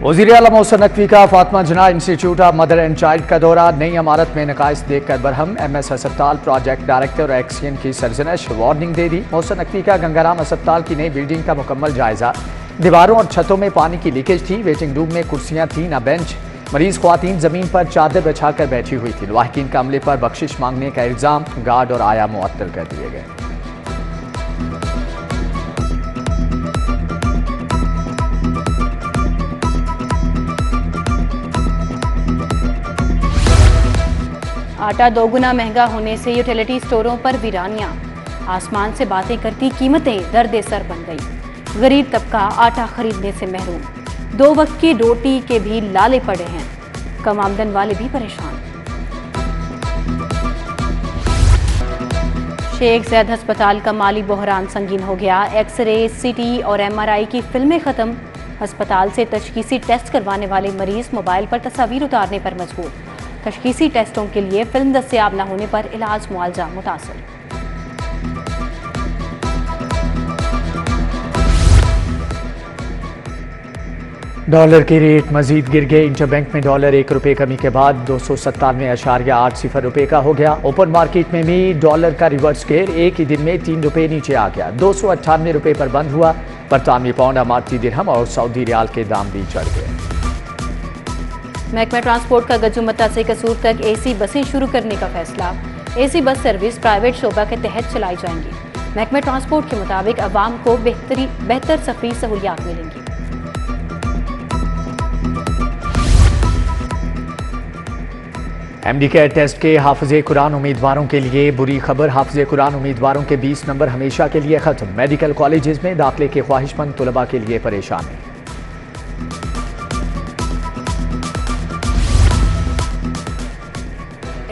वज़ीर आला मोहसिन नकवी का Fatima Jinnah institute of mother and child का दौरा। नई इमारत में नकाइस देखकर बरहम। MS अस्पताल प्रोजेक्ट डायरेक्टर और एक्सियन की सरजनश। वार्निंग दे दी। मोहसिन नकवी का गंगाराम अस्पताल की नई बिल्डिंग का मुकम्मल जायजा। दीवारों और छतों में पानी की लीकेज थी। वेटिंग रूम में कुर्सियां थी न बेंच। मरीज ख्वातीन जमीन पर चादर बिछाकर बैठी हुई थी। लाहिकीन का अमले पर बख्शिश मांगने का इल्जाम। गार्ड और आया मुअत्तल कर दिए गए। आटा दोगुना महंगा होने से यूटिलिटी स्टोरों पर वीरानियां। आसमान से बातें करती कीमतें दर्द सर बन गई। गरीब तबका आटा खरीदने से महरूम। 2 वक्त की रोटी के भी लाले पड़े हैं। कम आमदन वाले भी परेशान। शेख ज़ैद अस्पताल का माली बहरान संगीन हो गया। एक्सरे, CT और MRI की फिल्में खत्म। अस्पताल से तशखीसी टेस्ट करवाने वाले मरीज मोबाइल पर तस्वीर उतारने पर मजबूर। तशखीसी टेस्टों के लिए फिल्म दस्तयाब न होने पर इलाज मुआवजा मुतासर। डॉलर के रेट मजीद गिर गए। इंटरबैंक में डॉलर 1 रुपये कमी के बाद 297.80 रुपये का हो गया। ओपन मार्केट में भी डॉलर का रिवर्स गेयर एक ही दिन में 3 रुपये नीचे आ गया। 298 रुपये पर बंद हुआ। बरतानवी पाउंड, अमारती दिरहम और सऊदी रियाल के दाम भी चढ़ गए। महकमा ट्रांसपोर्ट का गजुमता से कसूर तक AC बसें शुरू करने का फैसला। AC बस सर्विस प्राइवेट शोबा के तहत चलाई जाएंगी। महकमा ट्रांसपोर्ट के मुताबिक अवाम को बेहतर सफरी सहूलियात मिलेंगी। MD कैट टेस्ट के हाफिज़े कुरान उम्मीदवारों के लिए बुरी खबर। हाफिज़े कुरान उम्मीदवारों के 20 नंबर हमेशा के लिए खत्म। मेडिकल कॉलेजेस में दाखिले के ख्वाहिशमंद तलबा के लिए परेशानी।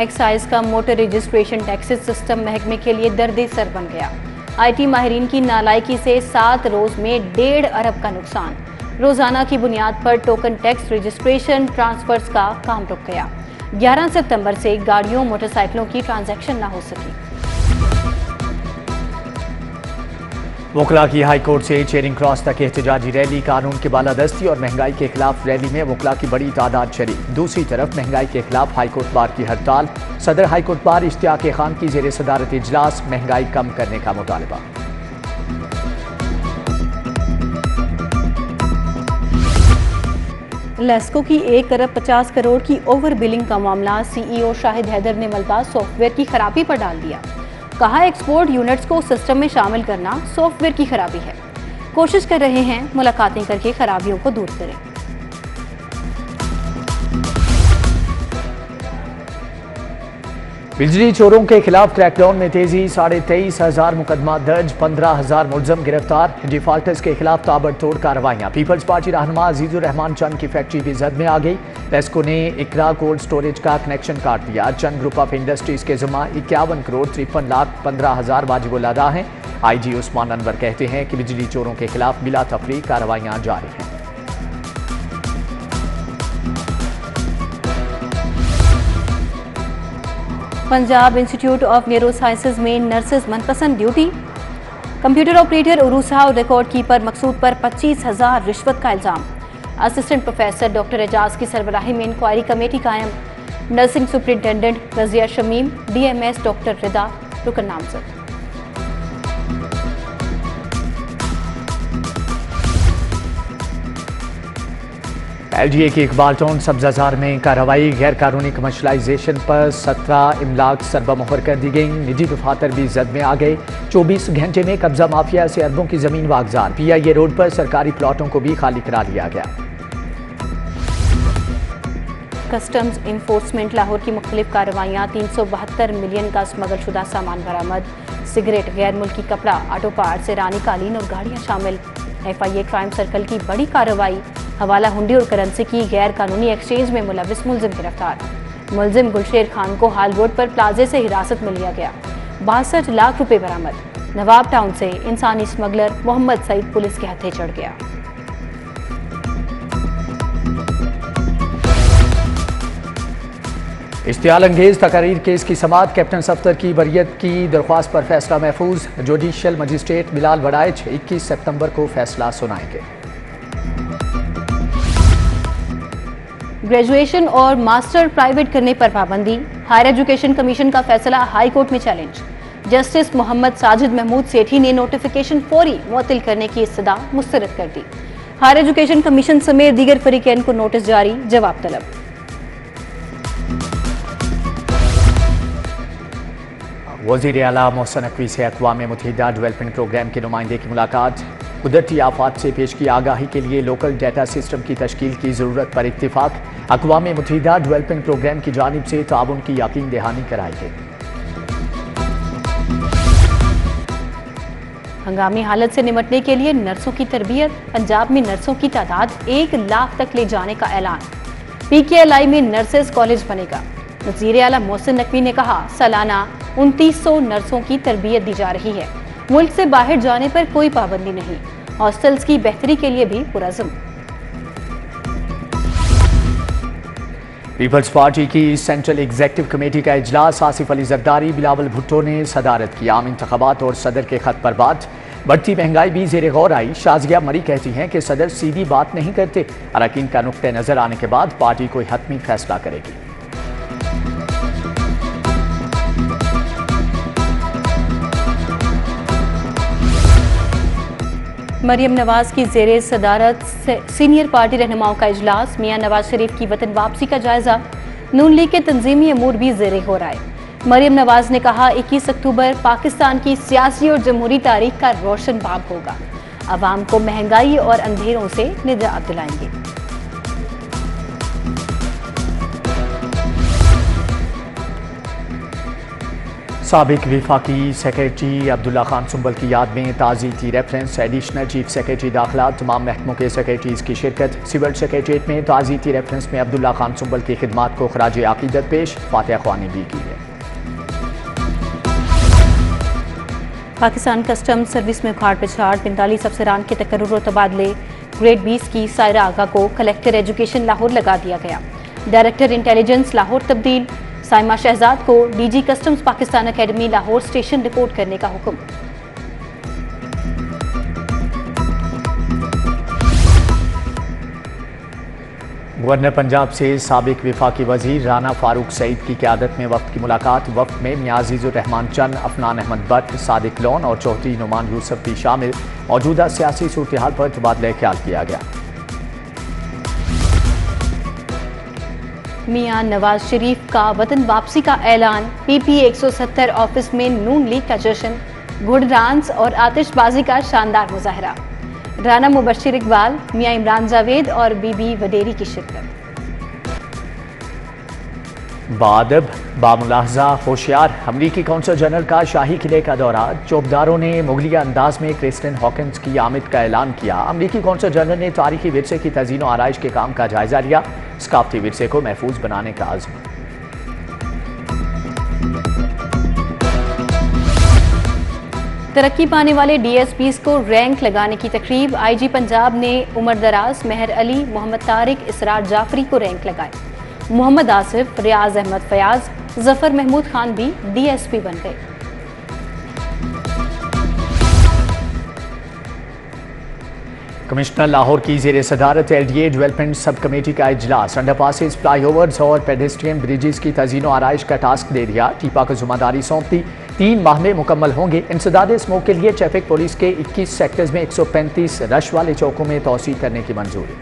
एक्साइज का मोटर रजिस्ट्रेशन टैक्सेस सिस्टम महकमे के लिए दर्द सर बन गया। IT माहिरीन की नालायकी से 7 रोज में 1.5 अरब का नुकसान। रोजाना की बुनियाद पर टोकन टैक्स रजिस्ट्रेशन ट्रांसफर्स का काम रुक गया। 11 सितंबर से गाड़ियों मोटरसाइकिलों की ट्रांजैक्शन न हो सकी। वकला की हाई कोर्ट से चेरिंग क्रॉस तक एहतजाजी रैली। कानून की बालादस्ती और महंगाई के खिलाफ रैली में वकला की बड़ी तादाद शरीक। दूसरी तरफ महंगाई के खिलाफ हाई कोर्ट बार की हड़ताल। सदर high court bar Ishtiyaq Khan की जेर सदारत इजलास। महंगाई कम करने का मुतालबा। लेस्को की 1 अरब 50 करोड़ की ओवर बिलिंग का मामला। CEO शाहिद हैदर ने मलबा सॉफ्टवेयर की खराबी पर डाल दिया। कहा एक्सपोर्ट यूनिट्स को सिस्टम में शामिल करना सॉफ्टवेयर की खराबी है। कोशिश कर रहे हैं मुलाकातें करके खराबियों को दूर करें। बिजली चोरों के खिलाफ क्रैकडाउन में तेजी। 23,500 मुकदमा दर्ज। 15,000 मुलजम गिरफ्तार। डिफॉल्टर्स के खिलाफ ताबड़तोड़ कार्रवाइयां। पीपल्स पार्टी रहनुमा अजीजुर रहमान चंद की फैक्ट्री भी जद में आ गई। लेस्को ने इकरा कोल्ड स्टोरेज का कनेक्शन काट दिया। चंद ग्रुप ऑफ इंडस्ट्रीज के जुम्मा 51 करोड़ 53,15,000 वाजिबुल अदा हैं। IG उस्मान अनवर कहते हैं कि बिजली चोरों के खिलाफ बिला तफरीक कार्रवाइयां जारी हैं। Punjab institute of neuro sciences में नर्सेज मनपसंद ड्यूटी। कंप्यूटर ऑपरेटर उरूसा और रिकॉर्ड कीपर मकसूद पर 25,000 रिश्वत का इल्जाम। असिस्टेंट प्रोफेसर डॉक्टर एजाज की सरबराही में इंक्वायरी कमेटी कायम। Nursing superintendent Razia Shamim, DMS doctor Rida Rukan नामजद। LGA की इकबाल टाउन सब्जाजार में कार्रवाई। गैर कानूनी कमर्शलाइजेशन पर 17 इमलाक सरबमोहर कर दी गई। निजी दफातर भी जद में आ गए। 24 घंटे में कब्जा माफिया से अरबों की जमीन वागजार। PIA रोड पर सरकारी प्लॉटों को भी खाली करा लिया गया। कस्टम्स इंफोर्समेंट लाहौर की मुख्तलिफ कार्रवाइयाँ। 372 मिलियन का स्मगल शुदा सामान बरामद। सिगरेट, गैर मुल्की कपड़ा, ऑटो पार्ट्स, ईरानी कालीन और गाड़ियाँ शामिल। FIA क्राइम सर्कल की बड़ी कार्रवाई। हवाला हुंडी और करेंसी की गैर कानूनी एक्सचेंज में मुलविस मुलजिम गिरफ्तार। मुलजिम गुलशेर खान को हाल रोड पर प्लाजे से हिरासत में लिया गया। 62 लाख रुपए बरामद। नवाब टाउन से इंसानी स्मगलर मोहम्मद सईद पुलिस के हत्थे चढ़ गया। इश्तियाल अंगेज तकारीर केस की समाअत। कैप्टन सफ्तर की बरियत की दरख्वास्त पर फैसला महफूज। जुडिशियल मजिस्ट्रेट बिलाल वड़ाइच 21 सितंबर को फैसला सुनाएंगे। ग्रेजुएशन और मास्टर प्राइवेट करने पर पाबंदी। हायर एजुकेशन कमीशन का फैसला हाई कोर्ट में चैलेंज। जस्टिस मोहम्मद साजिद महमूद सेठी ने नोटिफिकेशन फौरी मुअत्तल करने की इस्तदा मुस्तरद कर दी। हायर एजुकेशन कमीशन समेत दीगर फरीकैन को नोटिस जारी, जवाब तलब। वज़ीर आला मोहसिन नकवी से अक़वाम मुत्तहिदा डेवलपमेंट प्रोग्राम के नुमाइंदे की मुलाकात। कुदरती आफात से पेश की आगाही के लिए लोकल डाटा सिस्टम की तश्कील की ज़रूरत पर इत्तिफाक। अक़वाम मुत्तहिदा डेवलपमेंट प्रोग्राम की जानिब से ताउन की यकीन दहानी कराई गई। हंगामी हालत से निपटने के लिए नर्सों की तरबियत। पंजाब में नर्सों की तादाद 1 लाख तक ले जाने का ऐलान। PKLI में नर्सेज कॉलेज बनेगा। वज़ीर आला मोहसिन नकवी ने कहा, सालाना 2900 नर्सों की तरबियत दी जा रही है। मुल्क से बाहर जाने पर कोई पाबंदी नहीं। हॉस्टल्स की बेहतरी के लिए भी पुरज़्म। पीपल्स पार्टी की सेंट्रल एग्जीक्यूटिव कमेटी का इजलास। आसिफ अली जरदारी, बिलावल भुट्टो ने सदारत की। आम इंतखाबात और सदर के खत पर बात। बढ़ती महंगाई भी ज़ेर गौर आई। शाजिया मरी कहती हैं कि सदर सीधी बात नहीं करते। अरकान का नुक्ते नज़र आने के बाद पार्टी कोई हतमी फैसला करेगी। मरियम नवाज की ज़ेरे सदारत सीनियर पार्टी रहनुमाओं का इजलास। मियां नवाज शरीफ की वतन वापसी का जायजा। नून लीग के तंजीमी अमूर भी ज़ेरे हो रहा है। मरियम नवाज ने कहा, 21 अक्टूबर पाकिस्तान की सियासी और जमहूरी तारीख का रोशन बाब होगा। अवाम को महंगाई और अंधेरों से निजात दिलाएंगे। साबिक वफाकी सेक्रेटरी अब्दुल्ला खान सुंबल की याद में ताज़ीती रेफरेंस। एडिशनल चीफ सेक्रेटरी दाखिला तमाम महकमों के सेक्रेटरीज की शिरकत। सिविल सेक्रेटरीट में ताज़ीती रेफरेंस में अब्दुल्ला खान सुंबल की खिदमात को खराज अकीदत पेश। फातिहा ख्वानी भी की है। पाकिस्तान कस्टम सर्विस में उखाड़ पिछाड़। 45 अफसरान के तकर्रुर और तबादले। ग्रेड 20 की सायरा आगा को कलेक्टर एजुकेशन लाहौर लगा दिया गया। डायरेक्टर इंटेलिजेंस लाहौर तब्दील। साइमा शहजाद को DG customs Pakistan academy Lahore station report करने का हुक्म। गवर्नर पंजाब से साबिक वफाकी वजीर राना फारूक सईद की क़यादत में वफ्द की मुलाकात। वफ्द में मियां अजीजुर रहमान चंद, अफनान अहमद भट्ट, सादिक लोन और चौधरी नुमान यूसुफ भी शामिल। मौजूदा सियासी सूरत हाल पर तबादला ख्याल किया गया। मियां नवाज शरीफ का वतन वापसी का ऐलान। PP 170 ऑफिस में नून लीग का जश्न। घुड़ डांस और आतिशबाजी का शानदार मुजाहरा। राना मुबश्शिर इकबाल, मियां इमरान जावेद और बीबी वडेरी की शिरकत। बादब बामुलाहजा होशियार। अमरीकी कौंसल जनरल का शाही किले का दौरा। चौबदारों ने मुगलिया अंदाज में क्रिस्टिन हॉकिंस की आमद का ऐलान किया। अमरीकी कौंसल जनरल ने तारीखी विरसे की तज़ीन और आराइश के काम का जायजा लिया। सकाफती विरसे को महफूज बनाने का आज़म। तरक्की पाने वाले DSPs को रैंक लगाने की तकरीब। IG पंजाब ने उमर दराज, मेहर अली, मोहम्मद तारिक, इसरार जाफरी को रैंक लगाए। मोहम्मद आसिफ, रियाज अहमद फयाज, जफर महमूद खान भी DSP बन गए। कमिश्नर लाहौर की ज़ेर सदारत LDA डेवलपमेंट सब कमेटी का इजलास। अंडरपासेस, फ्लाईओवर्स और पेडेस्ट्रियन ब्रिजेस की तज़ीन और आराइश का टास्क दे दिया। टीपा को जिम्मेदारी सौंप दी। 3 माह में मुकम्मल होंगे। इंसदाद स्मोक के लिए ट्रैफिक पुलिस के 21 सेक्टर्स में 135 रश वाले चौकों में तोसी करने की मंजूरी।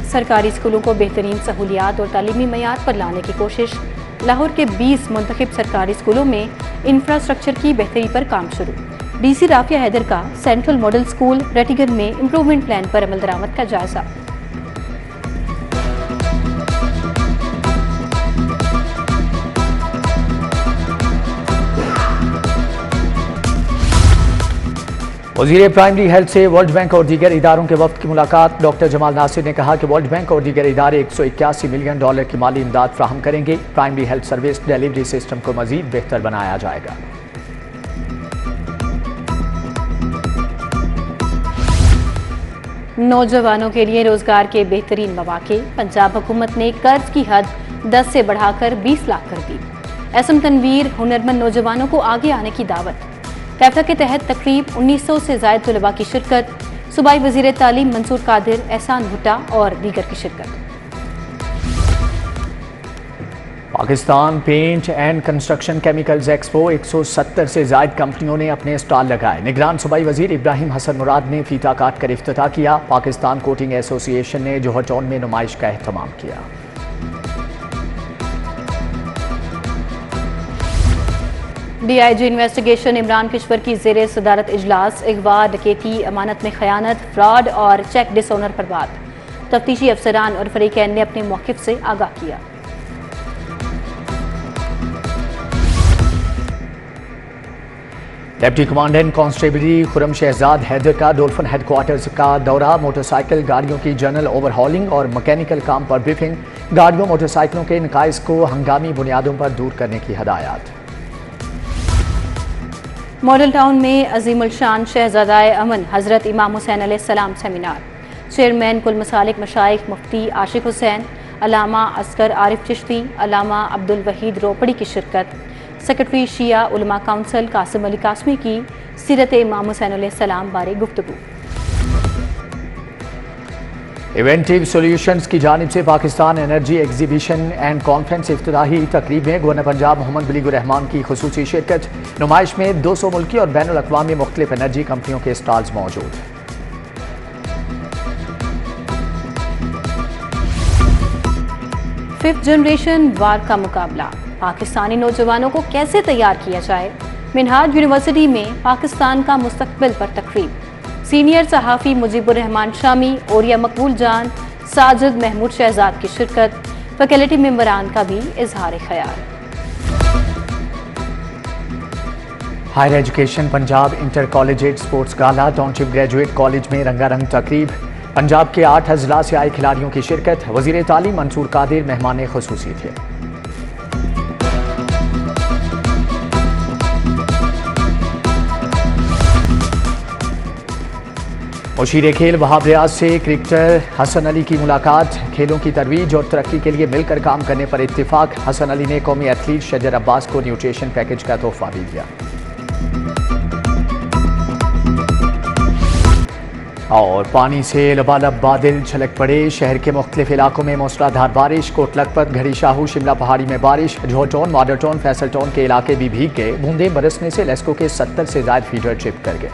सरकारी स्कूलों को बेहतरीन सहूलियात और तालीमी मयार पर लाने की कोशिश। लाहौर के 20 मुंतखब सरकारी स्कूलों में इंफ्रास्ट्रक्चर की बेहतरी पर काम शुरू। DC राफिया हैदर का सेंट्रल मॉडल स्कूल रेटिगन में इम्प्रूवमेंट प्लान पर अमल दरामद का जायजा। वज़ीर प्राइमरी हेल्थ से वर्ल्ड बैंक और दीगर इदारों के वफ्द की मुलाकात। डॉक्टर जमाल नासिर ने कहा कि वर्ल्ड बैंक और दीगर इदारे $181 मिलियन की माली इमदाद फ्राहम करेंगे। Primary health service delivery system को मजीद बेहतर बनाया जाएगा। नौजवानों के लिए रोजगार के बेहतरीन मौके। पंजाब हुकूमत ने कर्ज की हद 10 से बढ़ाकर 20 लाख कर दी। SM तनवीर, हुनरमंद नौजवानों को आगे आने की दावत। कैफा के तहत तकरीब 1900 से ज़ायद तलबा की शिरकत। सूबाई वजीर तालीम मंसूर कादिर, एहसान भुट्टा और दीगर की शिरकत। Pakistan paint and construction chemicals expo 170 से ज्यादा कंपनियों ने अपने स्टॉल लगाए। निगरान सूबाई वजीर इब्राहिम हसन मुराद ने फीता काट कर इफ्तिताह किया। पाकिस्तान कोटिंग एसोसिएशन ने जोहर टाउन में नुमाइश का एहतमाम किया। DIG इन्वेस्टिगेशन इमरान किश्वर की ज़ेरे सदारत इजलास अगवा, डकैती, अमानत में खयानत, फ्रॉड और चेक डिसऑनर पर बात। तफ्तीशी अफसरान और फरीकैन ने अपने मौक़िफ़ से आगाह किया। डिप्टी कमांडेंट कांस्टेबली खुरम शहजाद हैदर का डोल्फिन हेडक्वार्टर्स का दौरा। मोटरसाइकिल गाड़ियों की जनरल ओवरहॉलिंग और मैकेनिकल काम पर ब्रीफिंग। गाड़ियों मोटरसाइकिलों के नकाइस को हंगामी बुनियादों पर दूर करने की हदायत। मॉडल टाउन में अजीमुल शान शहजादाए अमन हज़रत इमाम हुसैन अलैहिस्सलाम सेमिनार। चेयरमैन कुल मसालिक मशाइख मुफ्ती आशिक हुसैन, अलामा अस्कर आरिफ चिश्ती, अलामा अब्दुल वहीद रोपड़ी की शिरकत। सेक्रेटरी शिया उलमा काउंसिल कासिम अली कासमी की सीरत इमाम हुसैन अलैहिस्सलाम बारे गुफ्तगू। इवेंटिव सॉल्यूशंस की जानिब से Pakistan energy exhibition and conference इफ्तिताही तकरीब में गवर्नर पंजाब मोहम्मद बलीगुर रहमान की खुसूसी शिरकत। नुमाइश में 200 मुल्की और बैनुल अक़वामी मुख्तलिफ एनर्जी कंपनियों के स्टॉल्स मौजूद। फिफ्थ जनरेशन वार का मुकाबला, पाकिस्तानी नौजवानों को कैसे तैयार किया जाए। मिनहाज यूनिवर्सिटी में पाकिस्तान का मुस्तकबिल पर तकरीब। सीनियर सहाफ़ी मुजीबुर रहमान शामी, ओरिया मकबूल जान, साजिद महमूद शहजाद की शिरकत। फैकल्टी मेंबरान का भी इजहार ख्याल। Higher education Punjab intercollegiate sports gala township graduate college में रंगारंग तकरीब। पंजाब के 8 अजला से आए खिलाड़ियों की शिरकत। वजीर तालीम मंसूर कादिर मेहमान खुसूसी थे। मुशीर खेल वहाब रियाज से क्रिकेटर हसन अली की मुलाकात। खेलों की तरवीज और तरक्की के लिए मिलकर काम करने पर इत्तिफाक। हसन अली ने कौमी एथलीट शजर अब्बास को न्यूट्रिशन पैकेज का तोहफा भी दिया। और पानी से लबालब बादल छलक पड़े। शहर के मुख्तलिफ इलाकों में मूसलाधार बारिश। कोट लखपत, घड़ी शाहू, शिमला पहाड़ी में बारिश। Johar town, model town, Faisal town के इलाके भी भीग गए। बूंदें बरसने से लेस्को के 70 से ज्यादा फीडर ट्रिप कर गए।